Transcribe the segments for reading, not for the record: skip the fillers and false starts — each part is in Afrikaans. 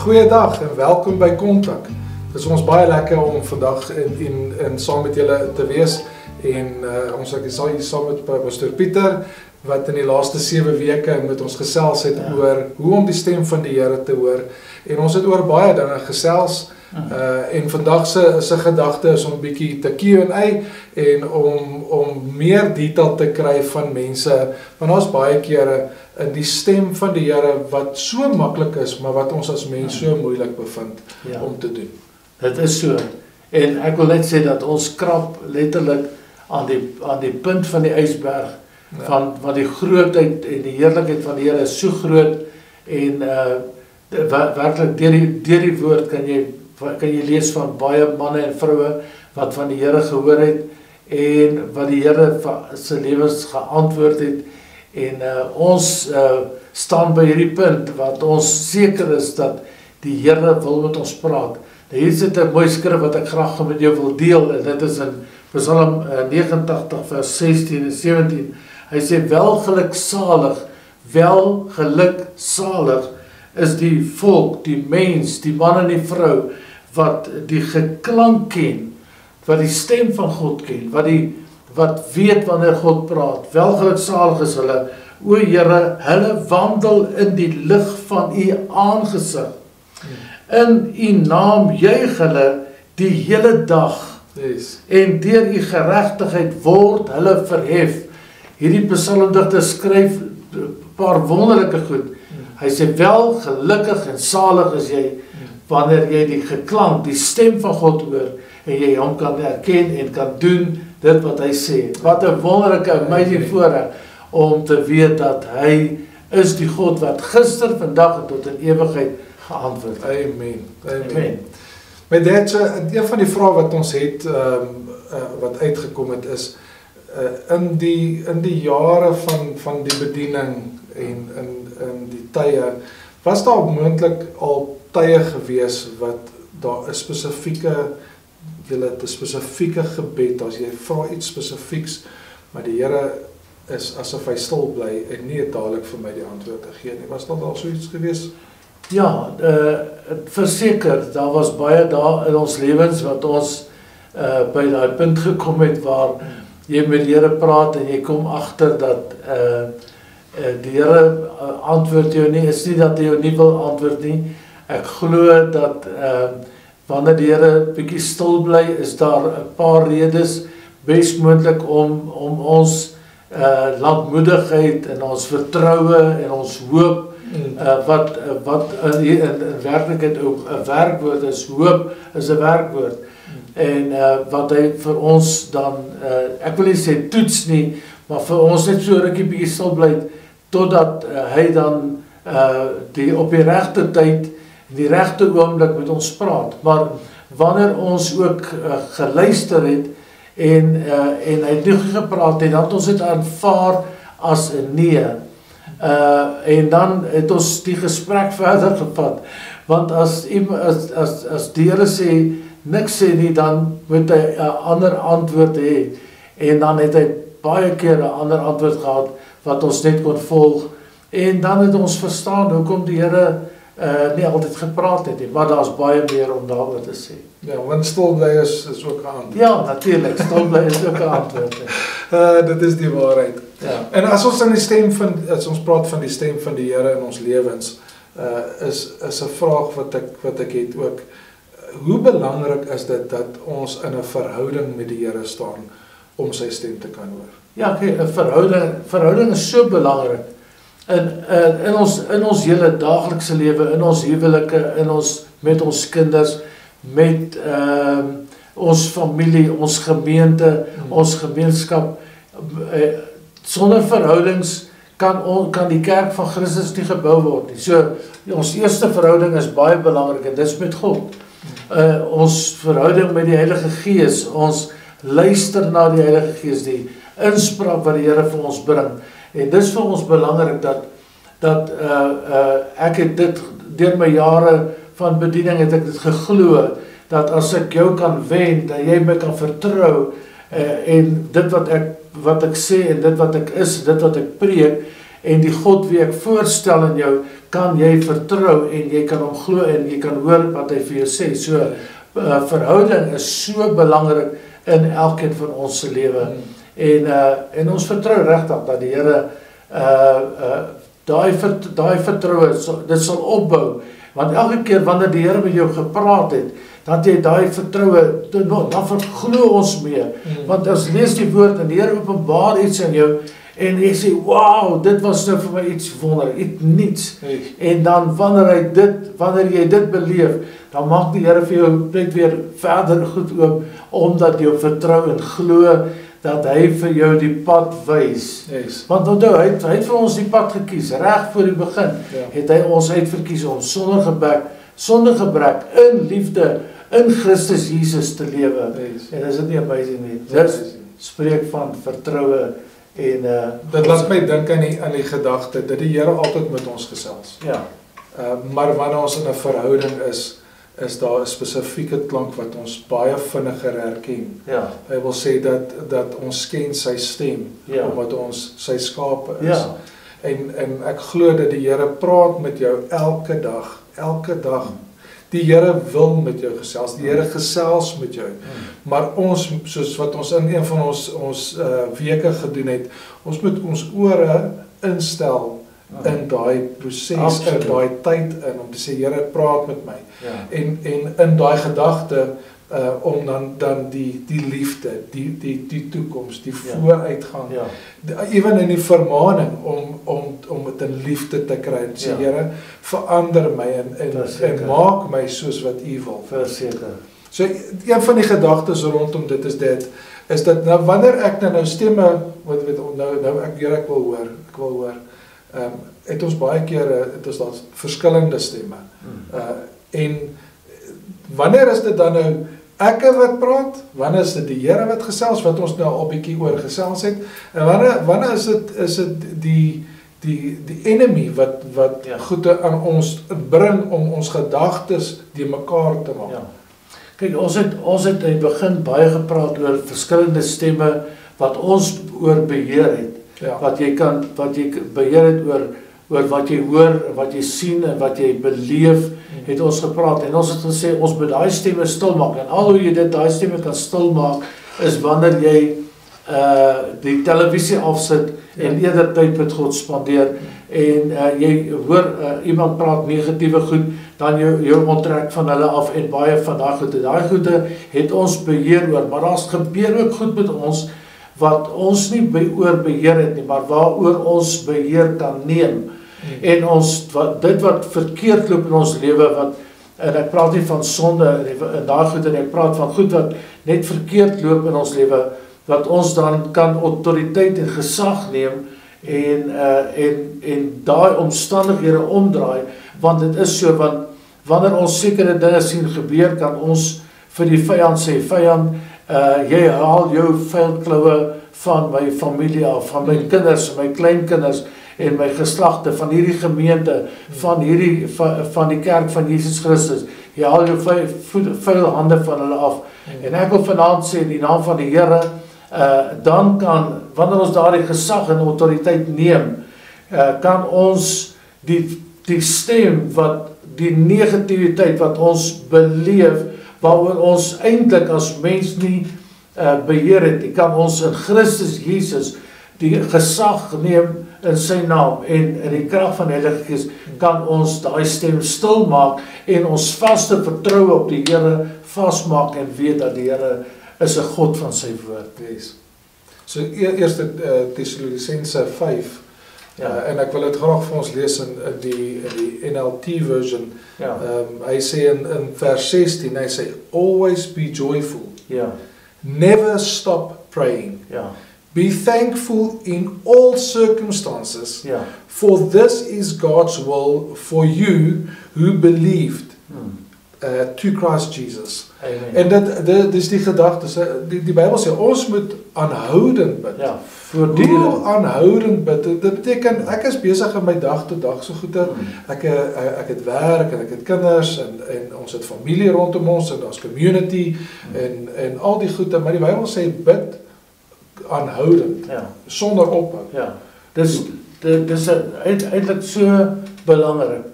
Goeiedag en welkom by Kontak. Dit is ons baie lekker om vandag in saam met julle te wees en ons sal hier saam met Pastor Pieter wat in die laaste 7 weke met ons gesels het oor hoe om die stem van die Here te hoor. En ons het oor baie dinge gesels en vandag se gedagte is om 'n bietjie te Q&A en om meer detail te kry van mense, want ons baie kere in die stem van die Here wat so maklik is, maar wat ons as mens so moeilik bevind om te doen. Dit is so. En ek wil net sê dat ons krap letterlik aan die punt van die ysberg van die grootheid en die heerlikheid van die Here is so groot en werklik deur die woord kan jy lees van baie manne en vroue wat van die Here gehoor het en wat die Here se lewens geantwoord het. En ons staan by hierdie punt wat ons seker is dat die Here wil met ons praat. Hier sit 'n mooi skrif wat ek graag met jou wil deel en dit is in Psalm 89 vers 16 en 17. Hy sê welgeluksalig is die volk, die mens, die man en die vrou wat die geklank ken, wat die stem van God ken, wat weet wanneer God praat. Welgeluksalig is hulle, o Here, hulle wandel in die lig van u aangesig. In u naam juig hulle die hele dag. En deur u geregtigheid word hulle verhef. Hierdie psalmdigter skryf 'n paar wonderlike goed. Hy sê wel gelukkig en salig is jy wanneer jy die geklank, die stem van God hoor en jy hom kan erken en kan doen dit wat hy sê. Wat 'n wonderlike, amazing voorreg om te weet dat hy is die God wat gister, vandag en tot in ewigheid geantwoord het. Amen. Met dit, een van die vrae wat ons het wat uitgekom het is in die jare van die bediening en in die tye, was daar moontlik al tye gewees wat daar 'n spesifieke gebed, as jy vra iets spesifieks, maar die Here is asof hy stil bly en nie dadelik vir my die antwoord te gee nie. Was daar al so iets gewees? Ja, verseker, daar was baie dae in ons lewens wat ons by daai punt gekom het waar jy met die Here praat en jy kom agter dat die Here antwoord jou nie, is nie dat hy jou nie wil antwoord nie. Ek glo dat wanneer die Here bietjie stil bly, is daar 'n paar redes bes moontlik om ons lankmoedigheid en ons vertroue en ons hoop wat in werklikheid ook 'n werkwoord is. Hoop is 'n werkwoord. En wat hy vir ons dan ek wil nie sê toets nie, maar vir ons net so rukkie bietjie stil bly totdat hy dan op die regte tyd, die regte oomblik met ons praat. Maar wanneer ons ook geluister het en hy het nie gepraat het, dan het ons dit aanvaar as 'n nee. En dan het ons die gesprek verder gevat. Want as die Here sê niks sê nie, dan moet hy 'n ander antwoord hê. En dan het hy baie keer 'n ander antwoord gehad wat ons net kon volg. En dan het ons verstaan hoekom die Here nie altyd gepraat het nie, maar daar's baie meer om daaroor te sê. Ja, want stil bly is ook 'n antwoord. Ja, natuurlik, stil bly is ook 'n antwoord. Dit is die waarheid. Ja. En as ons as ons praat van die stem van die Here in ons lewens, is 'n vraag wat ek het ook. Hoe belangrik is dit dat ons in 'n verhouding met die Here staan om sy stem te kan hoor? Ja, kyk, 'n verhouding is so belangrik. In ons hele daaglikse lewe, in ons huwelike, met ons kinders, met ons familie, ons gemeente, ons gemeenskap. Sonder verhoudings kan die kerk van Christus nie gebou word nie. So, ons eerste verhouding is baie belangrik en dis met God. Ons verhouding met die Heilige Gees, ons luister na die Heilige Gees, die inspraak wat die Here vir ons bring. En dis vir ons belangrik dat ek het dit deur my jare van bediening het ek dit geglo dat as ek jou kan wen, dat jy my kan vertrou en dit wat ek sê en dit wat ek is, dit wat ek preek En die God wie ek voorstel in jou, kan jy vertrou en jy kan hom glo en jy kan hoor wat hy vir jou sê. So, verhouding is so belangrik in elkeen van ons se lewe. En ons vertrou regtig dat die Here daai vertroue, dit sal opbou. Want elke keer wanneer die Here met jou gepraat het, dan jy daai vertroue, dan verglo ons meer. Want as lees die woord en die Here openbaar iets aan jou, en jy sê, wow, dit was nou vir my iets wonder, iets niets. En dan wanneer jy dit beleef, dan maak die Here vir jou net weer verder goed oop, omdat jy vertrou en glo, dat hy vir jou die pad wys. Want onthou, hy het vir ons die pad gekies, reg voor die begin, het hy ons uitverkies om sonder gebrek, in liefde, in Christus Jesus te lewe. En is dit nie amazing nie? Dit spreek van vertroue en dit laat my dink aan die gedagte dat die Here altyd met ons gesels. Maar wanneer ons in 'n verhouding is daar 'n spesifieke klank wat ons baie vinniger herken. Hy wil sê dat ons ken sy stem, omdat ons sy skape is. En ek glo dat die Here praat met jou elke dag. Die Here wil met jou gesels, die Here gesels met jou. Maar ons, soos wat ons in een van ons weke gedoen het, ons moet ons ore instel in daai proses, in daai tyd om te sê, Here, praat met my. En in daai gedagte, om dan die liefde, die toekoms, die vooruitgang, ewen in die vermaning om het in liefde te kry, en sê, Here, verander my en maak my soos wat U wil. Verseker. So, een van die gedagtes rondom dit is dat nou, wanneer ek nou stemme, ek wil hoor, het ons baie keer, het ons daar verskillende stemme, en wanneer is dit dan nou ek wat praat, wanneer is dit die Here wat gesels, wat ons nou al bietjie oor gesels het, en wanneer is dit die enemy wat goede aan ons bring om ons gedagtes die mekaar te maak. Kyk, ons het in die begin baie gepraat oor verskillende stemme wat ons oor beheer het, wat jy beheer het oor wat jy hoor, wat jy sien en wat jy beleef, het ons gepraat, en ons het gesê, ons moet daai stemme stil maak, en al hoe jy daai stemme kan stil maak, is wanneer jy die televisie afsit, en eerder tyd met God spandeer, en jy hoor, iemand praat negatiewe goed, dan jou onttrek van hulle af, en baie van daai goede het ons beheer oor, maar daar gebeur ook goed met ons, wat ons nie oor beheer het nie, maar waaroor ons beheer kan neem, en dit wat verkeerd loop in ons lewe, en ek praat nie van sonde in daai goed, en ek praat van goed wat net verkeerd loop in ons lewe, wat ons dan kan autoriteit en gesag neem, en daai omstandighede omdraai, want dit is so, want wanneer ons sekere dinge sien gebeur, kan ons vir die vyand sê, vyand, jy haal jou veldkloue van my familie af, van my kinders, my kleinkinders, en my geslagte, van hierdie gemeente, van die kerk van Jesus Christus, jy haal jou vuil hande van hulle af, en ek wil vanaand sê, in die naam van die Here, dan kan, wanneer ons daardie gesag en autoriteit neem, kan ons die stem, die negativiteit wat ons beleef, waaroor ons eintlik as mens nie beheer het, die kan ons in Christus Jesus die gesag neem in sy naam, en in die krag van die Heilige Gees kan ons daai stem stil maak, en ons vaste vertroue op die Here vasmaak, en weet dat die Here is 'n God van sy woord. So eerste Tessalonisense 5, en ek wil dit graag vir ons lees in die NLT version. Hy sê in vers 16, hy sê, always be joyful, never stop praying, be thankful in all circumstances, for this is God's will for you who believed to Christ Jesus. Amen. En dit is die gedagte, die Bybel sê, ons moet aanhoudend bid. Hoe aanhoudend bid? Dit beteken, ek is besig in my dag tot dag so goede, ek het werk, en ek het kinders, en ons het familie rondom ons, en ons community, en al die goede, maar die Bybel sê, bid aanhoudend, sonder ophou. dit is eintlik so belangrik.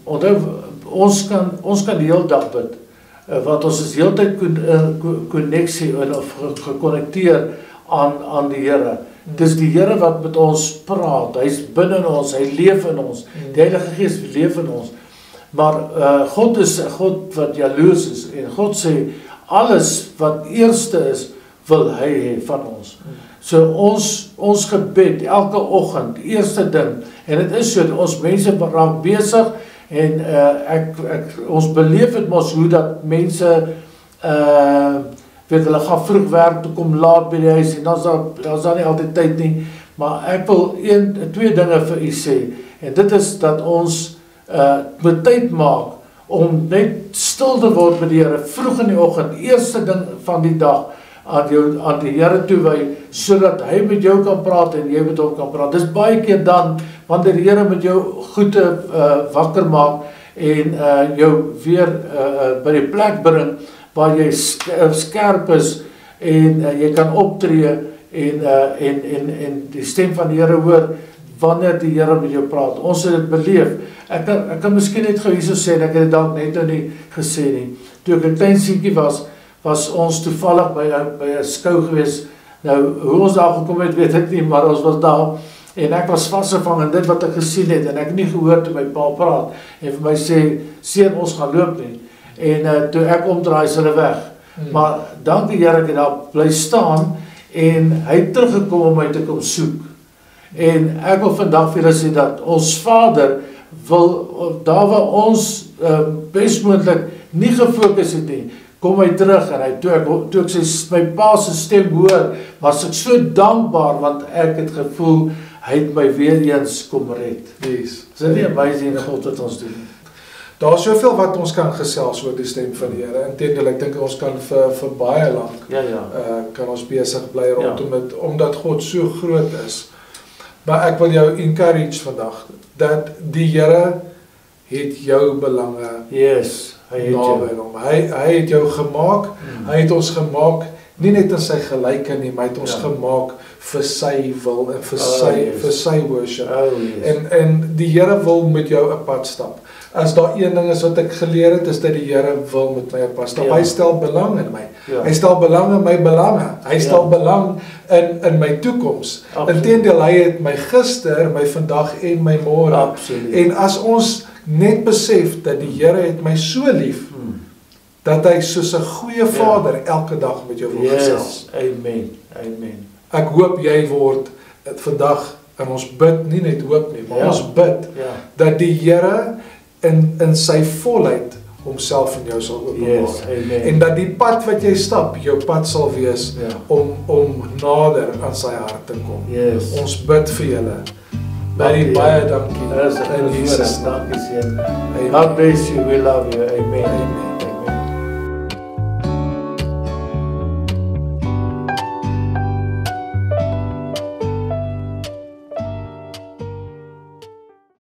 Onthou, ons kan die hele dag bid, want ons is heeltyd konneksie of gekonnekteer aan die Here. Dis die Here wat met ons praat, hy's binne in ons, hy leef in ons, die Heilige Gees leef in ons. Maar God is 'n God wat jaloers is, en God sê, alles wat eerste is, wil hy hê van ons. So ons gebed, elke oggend, eerste ding, en dit is so, ons mense raak besig, en ons beleef het mos hoe dat mense, weet hulle gaan vroeg werk, toe kom laat by die huis, en dan is daar nie altyd tyd nie, maar ek wil twee dinge vir u sê, en dit is dat ons moet tyd maak, om net stil te word met die Here, vroeg in die oggend, eerste ding van die dag, aan die Here toewy, sodat hy met jou kan praat, en jy met hom kan praat. Dis baie keer dan, wanneer die Here met jou goede wakker maak, en jou weer by die plek bring, waar jy skerp is, en jy kan optree, en die stem van die Here hoor, wanneer die Here met jou praat. Ons het dit beleef. Ek kan miskien net gou hierso sê, en ek het dit dalk net nou nie gesê nie. Toe ek 'n klein seentjie was ons toevallig by 'n skou gewees. Nou, hoe ons daar gekom het, weet ek nie, maar ons was daar, en ek was vasgevang in dit wat ek gesien het, en ek het nie gehoor toe my pa praat, en vir my sê, seun, ons gaan loop nie. En toe ek omdraai, is hulle weg. Maar dank die Here, ek het daar bly staan, en hy het teruggekom om my te kom soek. En ek wil vandag vir julle sê dat ons Vader wil, daar waar ons bestmoontlik nie gefokus het nie, kom hy terug, en toe ek sy, my pa se stem hoor, was ek so dankbaar, want ek het gevoel, hy het my weer eens kom red. Yes. Is dit nie amazing God wat ons doen? Daar is soveel wat ons kan gesels oor die stem van die Here. Inteendeel, ek dink ons kan vir baie lank kan ons besig bly rondom dit, omdat God so groot is. Maar ek wil jou encourage vandag, dat die Here het jou belange naby hom. Hy het jou gemaak, hy het ons gemaak, nie net in sy gelyke nie, maar hy het ons gemaak vir sy wil, en vir sy worship. En die Here wil met jou 'n pad stap. As daar een ding is wat ek geleer het, is dat die Here wil met my 'n pad stap. Hy stel belang in my. Hy stel belang in my belange. Hy stel belang in my toekoms. Inteendeel, hy het my gister, my vandag en my môre. En as ons net besef dat die Here het my so lief, dat hy soos 'n goeie vader elke dag met jou wil gesels. Amen. Ek hoop jy word vandag, en ons bid, nie net hoop nie, maar ons bid, dat die Here in sy volheid homself in jou sal openbaar. En dat die pad wat jy stap, jou pad sal wees om nader aan sy hart te kom. Ons bid vir julle. Baie dankie. In Jesus naam. God bless you. We love you. Amen.